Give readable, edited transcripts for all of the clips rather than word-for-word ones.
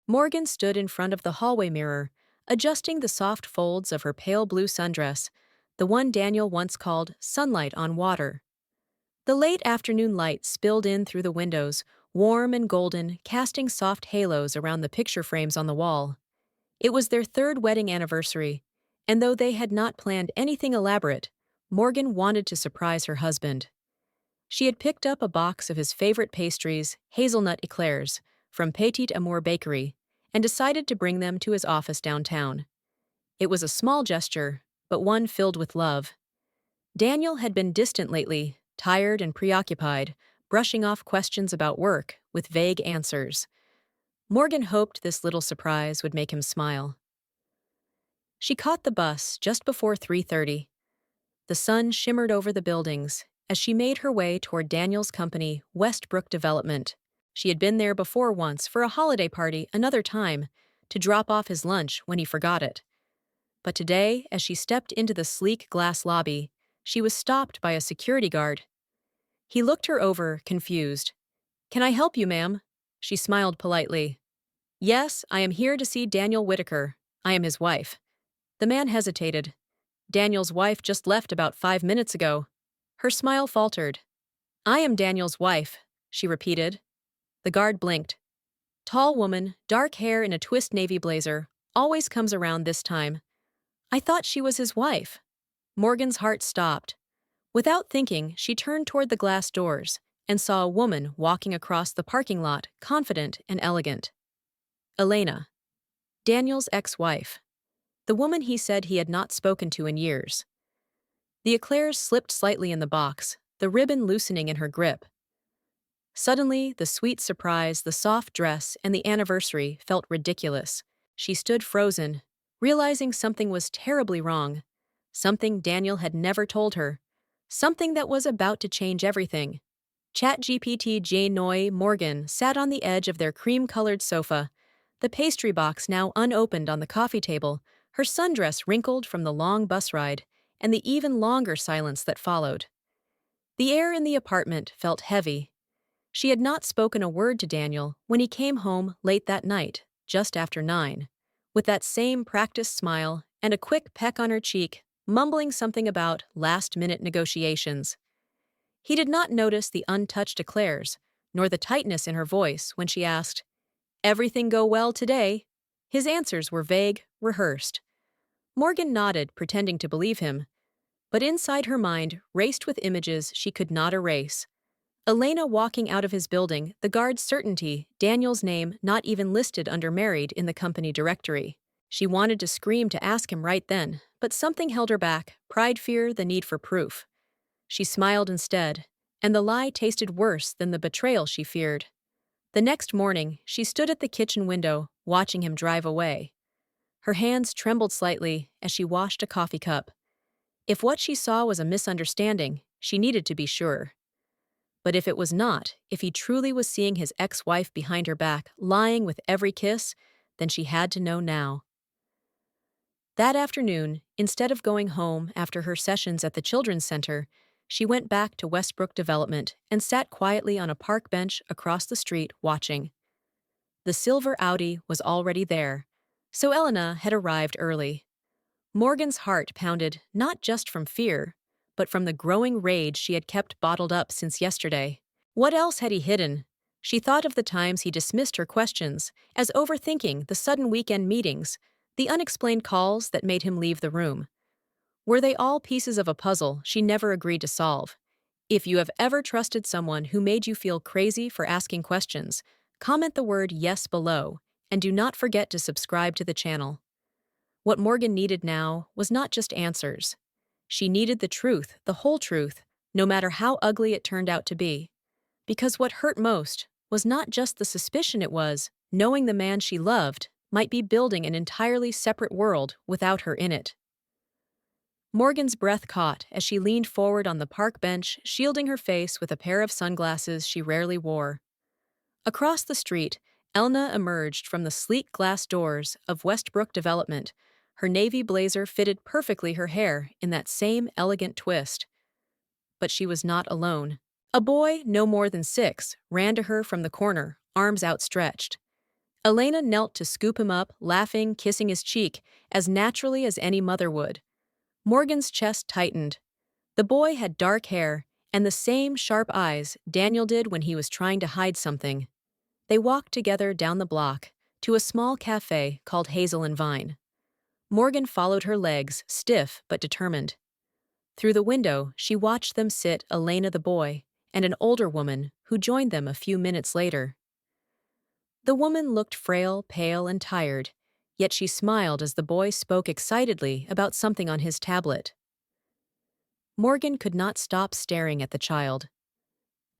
Morgan stood in front of the hallway mirror, adjusting the soft folds of her pale blue sundress, the one Daniel once called sunlight on water. The late afternoon light spilled in through the windows, warm and golden, casting soft halos around the picture frames on the wall. It was their third wedding anniversary, and though they had not planned anything elaborate, Morgan wanted to surprise her husband. She had picked up a box of his favorite pastries, hazelnut eclairs, from Petit Amour Bakery, and decided to bring them to his office downtown. It was a small gesture, but one filled with love. Daniel had been distant lately, tired and preoccupied, brushing off questions about work with vague answers. Morgan hoped this little surprise would make him smile. She caught the bus just before 3:30. The sun shimmered over the buildings as she made her way toward Daniel's company, Westbrook Development. She had been there before once for a holiday party another time, to drop off his lunch when he forgot it. But today, as she stepped into the sleek glass lobby, she was stopped by a security guard. He looked her over, confused. "Can I help you, ma'am?" She smiled politely. "Yes, I am here to see Daniel Whitaker. I am his wife." The man hesitated. "Daniel's wife just left about 5 minutes ago." Her smile faltered. "I am Daniel's wife," she repeated. The guard blinked. "Tall woman, dark hair in a twist navy blazer, always comes around this time. I thought she was his wife." Morgan's heart stopped. Without thinking, she turned toward the glass doors and saw a woman walking across the parking lot, confident and elegant. Elena, Daniel's ex-wife. The woman he said he had not spoken to in years. The eclairs slipped slightly in the box, the ribbon loosening in her grip. Suddenly, the sweet surprise, the soft dress, and the anniversary felt ridiculous. She stood frozen, realizing something was terribly wrong. Something Daniel had never told her. Something that was about to change everything. ChatGPT J. Noy Morgan sat on the edge of their cream-colored sofa, the pastry box now unopened on the coffee table, her sundress wrinkled from the long bus ride, and the even longer silence that followed. The air in the apartment felt heavy. She had not spoken a word to Daniel when he came home late that night, just after 9, with that same practiced smile and a quick peck on her cheek, mumbling something about last-minute negotiations. He did not notice the untouched eclairs, nor the tightness in her voice when she asked, "Everything go well today?" His answers were vague, rehearsed. Morgan nodded, pretending to believe him, but inside her mind raced with images she could not erase. Elena walking out of his building, the guard's certainty, Daniel's name not even listed under married in the company directory. She wanted to scream to ask him right then, but something held her back, pride, fear, the need for proof. She smiled instead, and the lie tasted worse than the betrayal she feared. The next morning, she stood at the kitchen window, watching him drive away. Her hands trembled slightly as she washed a coffee cup. If what she saw was a misunderstanding, she needed to be sure. But if it was not, if he truly was seeing his ex-wife behind her back, lying with every kiss, then she had to know now. That afternoon, instead of going home after her sessions at the Children's Center, she went back to Westbrook Development and sat quietly on a park bench across the street watching. The silver Audi was already there, so Elena had arrived early. Morgan's heart pounded not just from fear, but from the growing rage she had kept bottled up since yesterday. What else had he hidden? She thought of the times he dismissed her questions, as overthinking, the sudden weekend meetings, the unexplained calls that made him leave the room. Were they all pieces of a puzzle she never agreed to solve? If you have ever trusted someone who made you feel crazy for asking questions, comment the word yes below, and do not forget to subscribe to the channel. What Morgan needed now was not just answers. She needed the truth, the whole truth, no matter how ugly it turned out to be. Because what hurt most was not just the suspicion, it was knowing the man she loved might be building an entirely separate world without her in it. Morgan's breath caught as she leaned forward on the park bench, shielding her face with a pair of sunglasses she rarely wore. Across the street, Elna emerged from the sleek glass doors of Westbrook Development. Her navy blazer fitted perfectly her hair in that same elegant twist. But she was not alone. A boy, no more than 6, ran to her from the corner, arms outstretched. Elena knelt to scoop him up, laughing, kissing his cheek, as naturally as any mother would. Morgan's chest tightened. The boy had dark hair and the same sharp eyes Daniel did when he was trying to hide something. They walked together down the block to a small cafe called Hazel and Vine. Morgan followed her legs, stiff but determined. Through the window, she watched them sit, Elena the boy, and an older woman who joined them a few minutes later. The woman looked frail, pale, and tired, yet she smiled as the boy spoke excitedly about something on his tablet. Morgan could not stop staring at the child.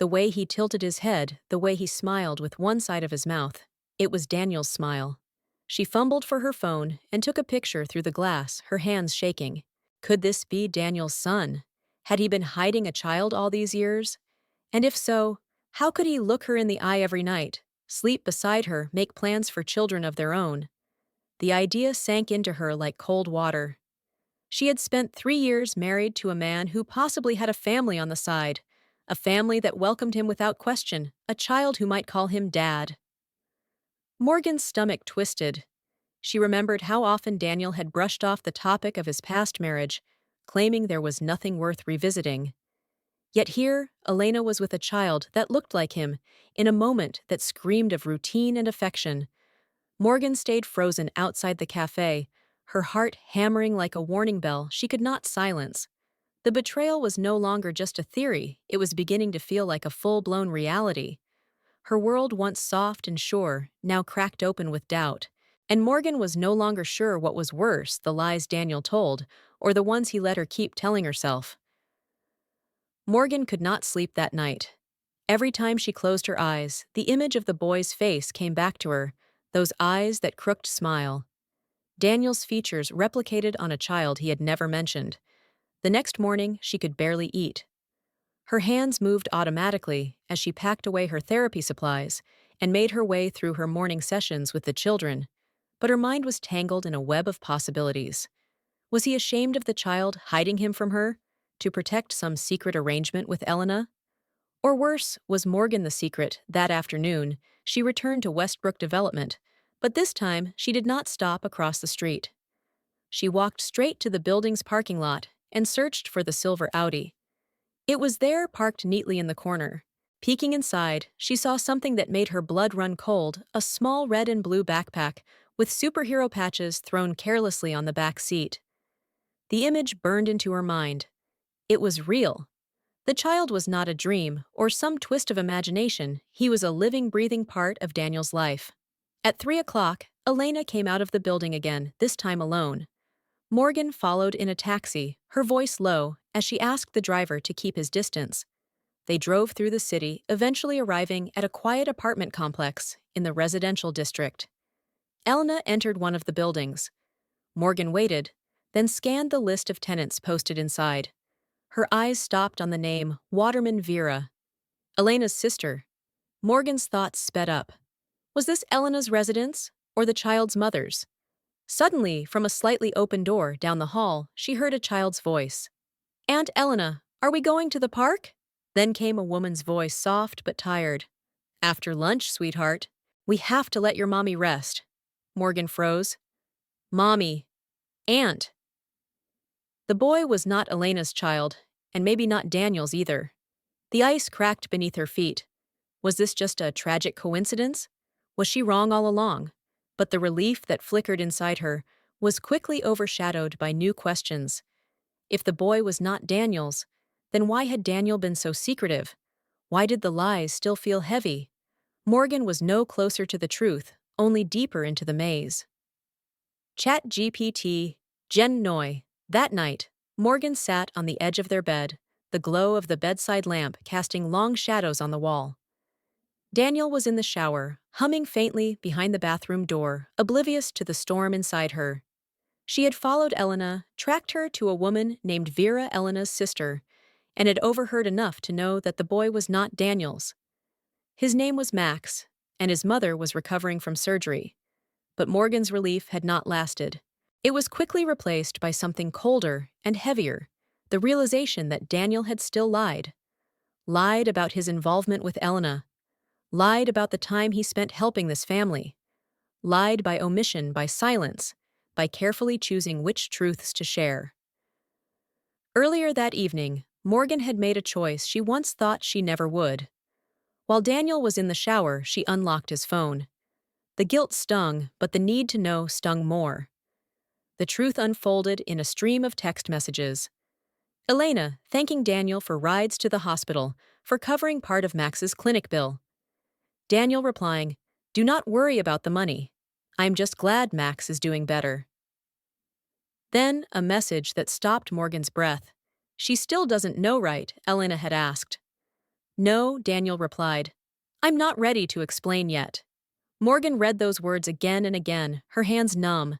The way he tilted his head, the way he smiled with one side of his mouth, it was Daniel's smile. She fumbled for her phone and took a picture through the glass, her hands shaking. Could this be Daniel's son? Had he been hiding a child all these years? And if so, how could he look her in the eye every night, sleep beside her, make plans for children of their own? The idea sank into her like cold water. She had spent 3 years married to a man who possibly had a family on the side, a family that welcomed him without question, a child who might call him Dad. Morgan's stomach twisted. She remembered how often Daniel had brushed off the topic of his past marriage, claiming there was nothing worth revisiting. Yet here, Elena was with a child that looked like him, in a moment that screamed of routine and affection. Morgan stayed frozen outside the cafe, her heart hammering like a warning bell she could not silence. The betrayal was no longer just a theory, it was beginning to feel like a full-blown reality. Her world, once soft and sure, now cracked open with doubt. And Morgan was no longer sure what was worse, the lies Daniel told, or the ones he let her keep telling herself. Morgan could not sleep that night. Every time she closed her eyes, the image of the boy's face came back to her, those eyes, that crooked smile. Daniel's features replicated on a child he had never mentioned. The next morning, she could barely eat. Her hands moved automatically as she packed away her therapy supplies and made her way through her morning sessions with the children, but her mind was tangled in a web of possibilities. Was he ashamed of the child, hiding him from her, to protect some secret arrangement with Elena? Or worse, was Morgan the secret? That afternoon, she returned to Westbrook Development, but this time she did not stop across the street. She walked straight to the building's parking lot and searched for the silver Audi. It was there, parked neatly in the corner. Peeking inside, she saw something that made her blood run cold, a small red and blue backpack with superhero patches thrown carelessly on the back seat. The image burned into her mind. It was real. The child was not a dream or some twist of imagination. He was a living, breathing part of Daniel's life. At 3 o'clock, Elena came out of the building again, this time alone. Morgan followed in a taxi, her voice low, as she asked the driver to keep his distance. They drove through the city, eventually arriving at a quiet apartment complex in the residential district. Elena entered one of the buildings. Morgan waited, then scanned the list of tenants posted inside. Her eyes stopped on the name Waterman Vera, Elena's sister. Morgan's thoughts sped up. Was this Elena's residence or the child's mother's? Suddenly, from a slightly open door down the hall, she heard a child's voice. "Aunt Elena, are we going to the park?" Then came a woman's voice, soft but tired. "After lunch, sweetheart. We have to let your mommy rest." Morgan froze. Mommy. Aunt. The boy was not Elena's child, and maybe not Daniel's either. The ice cracked beneath her feet. Was this just a tragic coincidence? Was she wrong all along? But the relief that flickered inside her was quickly overshadowed by new questions. If the boy was not Daniel's, then why had Daniel been so secretive? Why did the lies still feel heavy? Morgan was no closer to the truth, only deeper into the maze. ChatGPT, Jen Noy. That night, Morgan sat on the edge of their bed, the glow of the bedside lamp casting long shadows on the wall. Daniel was in the shower, humming faintly behind the bathroom door, oblivious to the storm inside her. She had followed Elena, tracked her to a woman named Vera, Elena's sister, and had overheard enough to know that the boy was not Daniel's. His name was Max, and his mother was recovering from surgery. But Morgan's relief had not lasted. It was quickly replaced by something colder and heavier, the realization that Daniel had still lied. Lied about his involvement with Elena. Lied about the time he spent helping this family. lied by omission, by silence, by carefully choosing which truths to share. Earlier that evening, Morgan had made a choice she once thought she never would. While Daniel was in the shower, she unlocked his phone. The guilt stung, but the need to know stung more. The truth unfolded in a stream of text messages. Elena thanking Daniel for rides to the hospital, for covering part of Max's clinic bill. Daniel replying, "Do not worry about the money. I'm just glad Max is doing better." Then a message that stopped Morgan's breath. "She still doesn't know, right?" Elena had asked. "No," Daniel replied. "I'm not ready to explain yet." Morgan read those words again and again, her hands numb.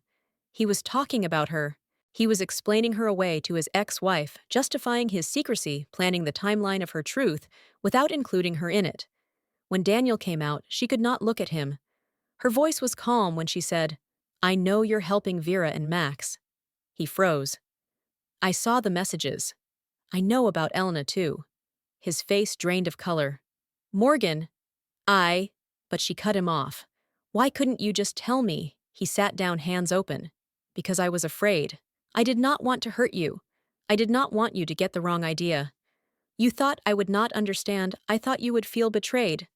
He was talking about her. He was explaining her away to his ex-wife, justifying his secrecy, planning the timeline of her truth, without including her in it. When Daniel came out, she could not look at him. Her voice was calm when she said, "I know you're helping Vera and Max." He froze. "I saw the messages. I know about Elena too." His face drained of color. "Morgan, but she cut him off. "Why couldn't you just tell me?" He sat down, hands open. "Because I was afraid. I did not want to hurt you. I did not want you to get the wrong idea. You thought I would not understand. I thought you would feel betrayed."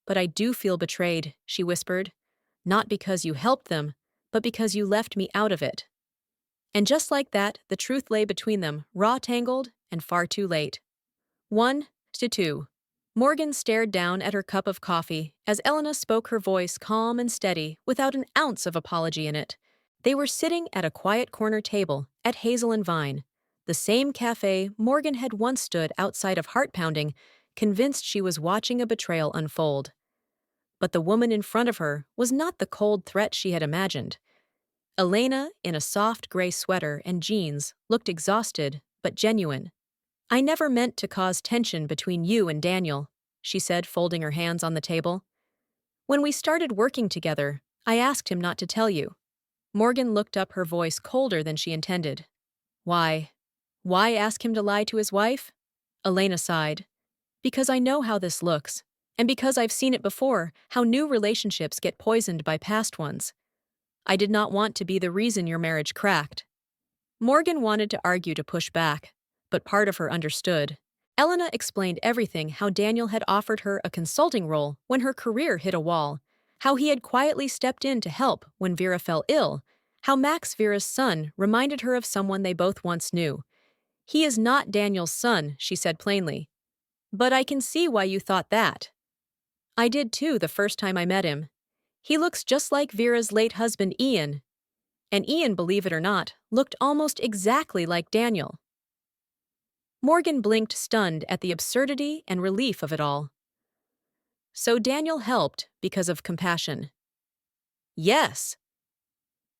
"But I do feel betrayed," she whispered. "Not because you helped them, but because you left me out of it." And just like that, the truth lay between them, raw, tangled, and far too late. 1-2. Morgan stared down at her cup of coffee as Elena spoke, her voice calm and steady, without an ounce of apology in it. They were sitting at a quiet corner table at Hazel and Vine, the same cafe Morgan had once stood outside of, heart-pounding, convinced she was watching a betrayal unfold. But the woman in front of her was not the cold threat she had imagined. Elena, in a soft gray sweater and jeans, looked exhausted but genuine. "I never meant to cause tension between you and Daniel," she said, folding her hands on the table. "When we started working together, I asked him not to tell you." Morgan looked up, her voice colder than she intended. Why? Why ask him to lie to his wife?" Elena sighed. "Because I know how this looks, and because I've seen it before, how new relationships get poisoned by past ones. I did not want to be the reason your marriage cracked." Morgan wanted to argue, to push back, but part of her understood. Elena explained everything: how Daniel had offered her a consulting role when her career hit a wall, how he had quietly stepped in to help when Vera fell ill, how Max, Vera's son, reminded her of someone they both once knew. "He is not Daniel's son," she said plainly. "But I can see why you thought that. I did too the first time I met him. He looks just like Vera's late husband, Ian. And Ian, believe it or not, looked almost exactly like Daniel." Morgan blinked, stunned at the absurdity and relief of it all. "So Daniel helped because of compassion?" "Yes."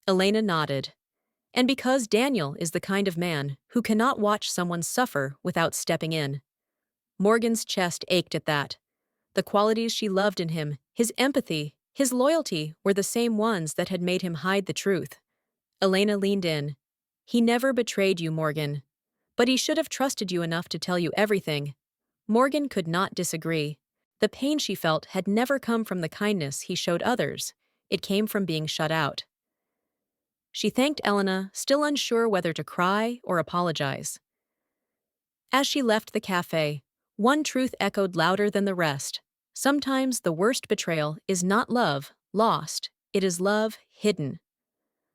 Elena nodded. "And because Daniel is the kind of man who cannot watch someone suffer without stepping in." Morgan's chest ached at that. The qualities she loved in him, his empathy, his loyalty, were the same ones that had made him hide the truth. Elena leaned in. "He never betrayed you, Morgan. But he should have trusted you enough to tell you everything." Morgan could not disagree. The pain she felt had never come from the kindness he showed others. It came from being shut out. She thanked Elena, still unsure whether to cry or apologize. As she left the cafe, one truth echoed louder than the rest. Sometimes the worst betrayal is not love lost, it is love hidden.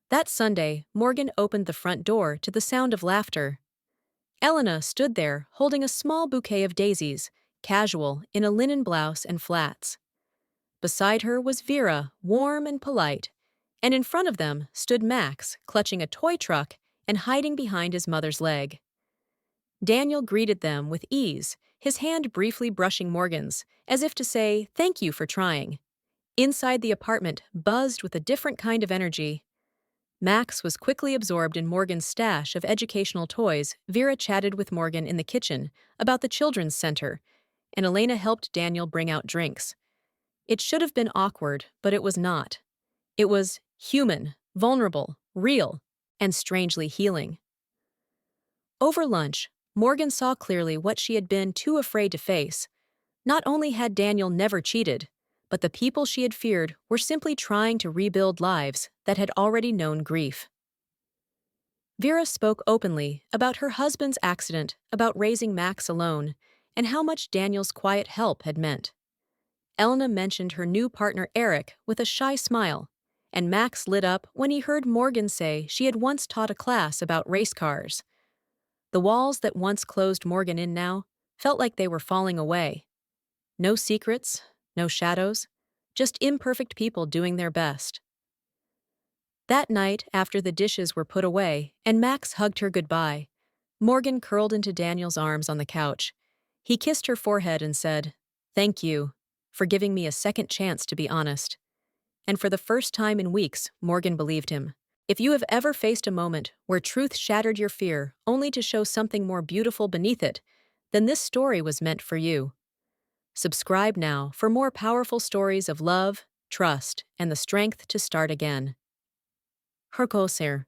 That Sunday, Morgan opened the front door to the sound of laughter. Elena stood there, holding a small bouquet of daisies, casual, in a linen blouse and flats. Beside her was Vera, warm and polite, and in front of them stood Max, clutching a toy truck and hiding behind his mother's leg. Daniel greeted them with ease, his hand briefly brushing Morgan's, as if to say, "Thank you for trying." Inside, the apartment buzzed with a different kind of energy. Max was quickly absorbed in Morgan's stash of educational toys. Vera chatted with Morgan in the kitchen about the children's center, and Elena helped Daniel bring out drinks. It should have been awkward, but it was not. It was human, vulnerable, real, and strangely healing. Over lunch, Morgan saw clearly what she had been too afraid to face. Not only had Daniel never cheated, but the people she had feared were simply trying to rebuild lives that had already known grief. Vera spoke openly about her husband's accident, about raising Max alone, and how much Daniel's quiet help had meant. Elna mentioned her new partner Eric with a shy smile, and Max lit up when he heard Morgan say she had once taught a class about race cars. The walls that once closed Morgan in now felt like they were falling away. No secrets, no shadows, just imperfect people doing their best. That night, after the dishes were put away and Max hugged her goodbye, Morgan curled into Daniel's arms on the couch. He kissed her forehead and said, "Thank you for giving me a second chance to be honest." And for the first time in weeks, Morgan believed him. If you have ever faced a moment where truth shattered your fear only to show something more beautiful beneath it, then this story was meant for you. Subscribe now for more powerful stories of love, trust, and the strength to start again. Herkoser.